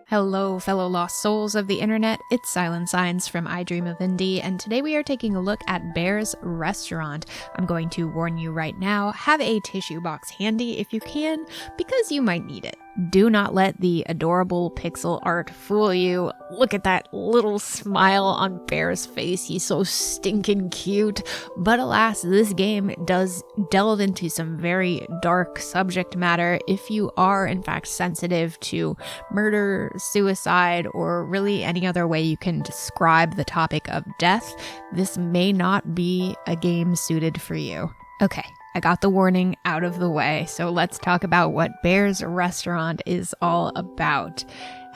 Hello, fellow lost souls of the internet. It's Silent Signs from I Dream of Indie, and today we are taking a look at Bear's Restaurant. I'm going to warn you right now, have a tissue box handy if you can, because you might need it. Do not let the adorable pixel art fool you. Look at that little smile on Bear's face. He's so stinking cute. But alas, this game does delve into some very dark subject matter. If you are, in fact, sensitive to murder, suicide, or really any other way you can describe the topic of death, this may not be a game suited for you. Okay. I got the warning out of the way, so let's talk about what Bear's Restaurant is all about.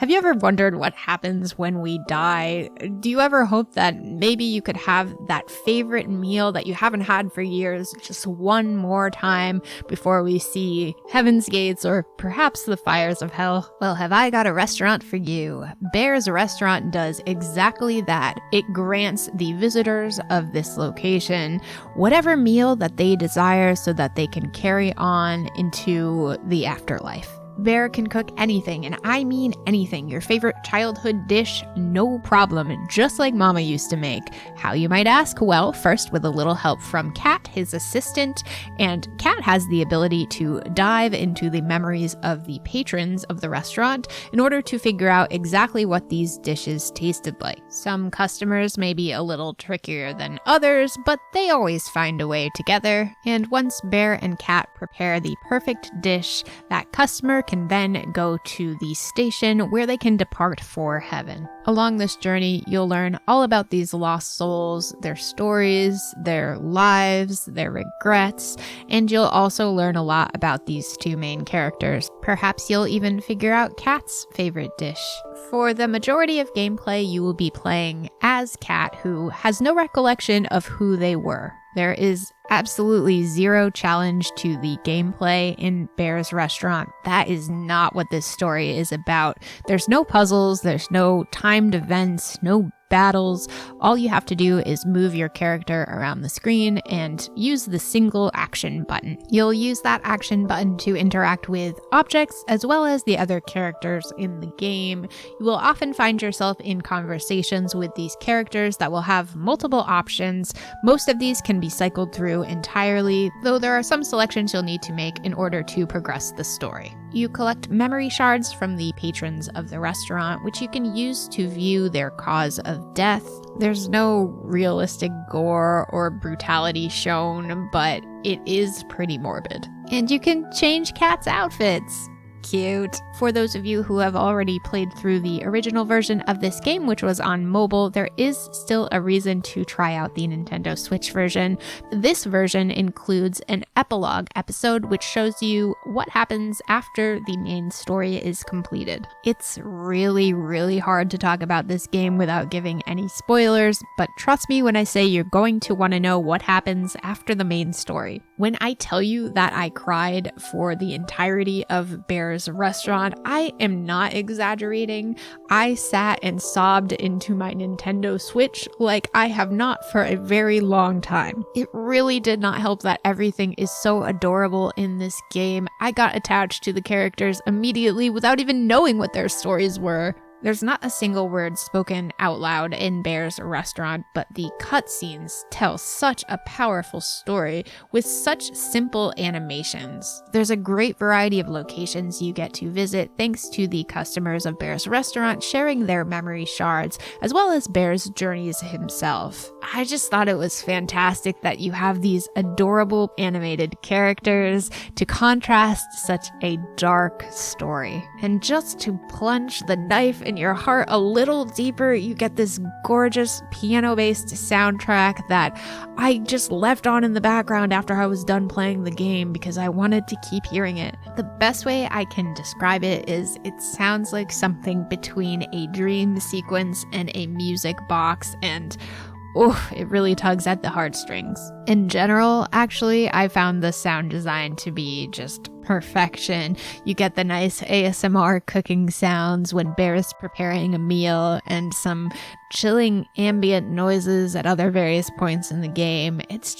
Have you ever wondered what happens when we die? Do you ever hope that maybe you could have that favorite meal that you haven't had for years just one more time before we see heaven's gates or perhaps the fires of hell? Well, have I got a restaurant for you? Bear's Restaurant does exactly that. It grants the visitors of this location whatever meal that they desire so that they can carry on into the afterlife. Bear can cook anything, and I mean anything. Your favorite childhood dish, no problem, just like Mama used to make. How, you might ask? Well, first with a little help from Kat, his assistant, and Kat has the ability to dive into the memories of the patrons of the restaurant in order to figure out exactly what these dishes tasted like. Some customers may be a little trickier than others, but they always find a way together, and once Bear and Kat prepare the perfect dish, that customer can then go to the station where they can depart for heaven. Along this journey, you'll learn all about these lost souls, their stories, their lives, their regrets, and you'll also learn a lot about these two main characters. Perhaps you'll even figure out Kat's favorite dish. For the majority of gameplay, you will be playing as Kat, who has no recollection of who they were. There is absolutely zero challenge to the gameplay in Bear's Restaurant. That is not what this story is about. There's no puzzles, there's no timed events, no battles. All you have to do is move your character around the screen and use the single action button. You'll use that action button to interact with objects as well as the other characters in the game. You will often find yourself in conversations with these characters that will have multiple options. Most of these can be cycled through entirely, though there are some selections you'll need to make in order to progress the story. You collect memory shards from the patrons of the restaurant, which you can use to view their cause of death. There's no realistic gore or brutality shown, but it is pretty morbid. And you can change Kat's outfits. Cute. For those of you who have already played through the original version of this game, which was on mobile, there is still a reason to try out the Nintendo Switch version. This version includes an epilogue episode, which shows you what happens after the main story is completed. It's really, really hard to talk about this game without giving any spoilers, but trust me when I say you're going to want to know what happens after the main story. When I tell you that I cried for the entirety of Bear's Restaurant, I am not exaggerating. I sat and sobbed into my Nintendo Switch like I have not for a very long time. It really did not help that everything is so adorable in this game. I got attached to the characters immediately without even knowing what their stories were. There's not a single word spoken out loud in Bear's Restaurant, but the cutscenes tell such a powerful story with such simple animations. There's a great variety of locations you get to visit thanks to the customers of Bear's Restaurant sharing their memory shards, as well as Bear's journeys himself. I just thought it was fantastic that you have these adorable animated characters to contrast such a dark story. And just to plunge the knife in your heart a little deeper, you get this gorgeous piano-based soundtrack that I just left on in the background after I was done playing the game because I wanted to keep hearing it. The best way I can describe it is it sounds like something between a dream sequence and a music box, and it really tugs at the heartstrings. In general, actually, I found the sound design to be just perfection. You get the nice ASMR cooking sounds when Bear is preparing a meal and some chilling ambient noises at other various points in the game. It's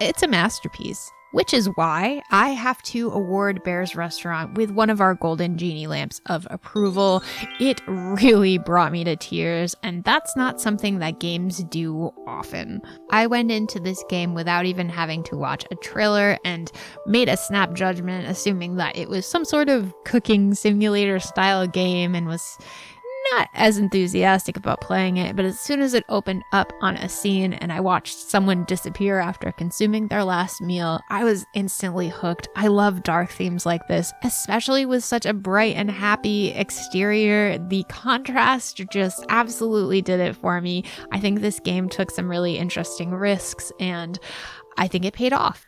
It's a masterpiece, which is why I have to award Bear's Restaurant with one of our golden genie lamps of approval. It really brought me to tears, and that's not something that games do often. I went into this game without even having to watch a trailer and made a snap judgment, assuming that it was some sort of cooking simulator style game, and was not as enthusiastic about playing it. But as soon as it opened up on a scene and I watched someone disappear after consuming their last meal, I was instantly hooked. I love dark themes like this, especially with such a bright and happy exterior. The contrast just absolutely did it for me. I think this game took some really interesting risks, and I think it paid off.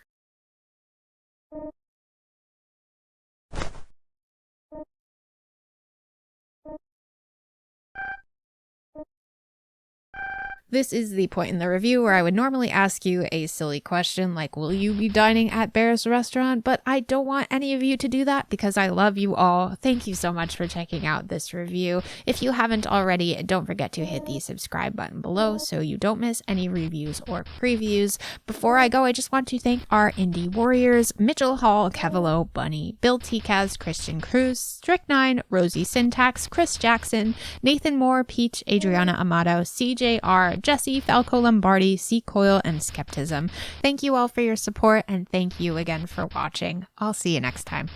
This is the point in the review where I would normally ask you a silly question like, will you be dining at Bear's Restaurant? But I don't want any of you to do that because I love you all. Thank you so much for checking out this review. If you haven't already, don't forget to hit the subscribe button below so you don't miss any reviews or previews. Before I go, I just want to thank our indie warriors, Mitchell Hall, Kevilo, Bunny, Bill Tikaz, Christian Cruz, Strict9, Rosie Syntax, Chris Jackson, Nathan Moore, Peach, Adriana Amato, CJR, Jesse, Falco Lombardi, C. Coyle, and Skepticism. Thank you all for your support, and thank you again for watching. I'll see you next time.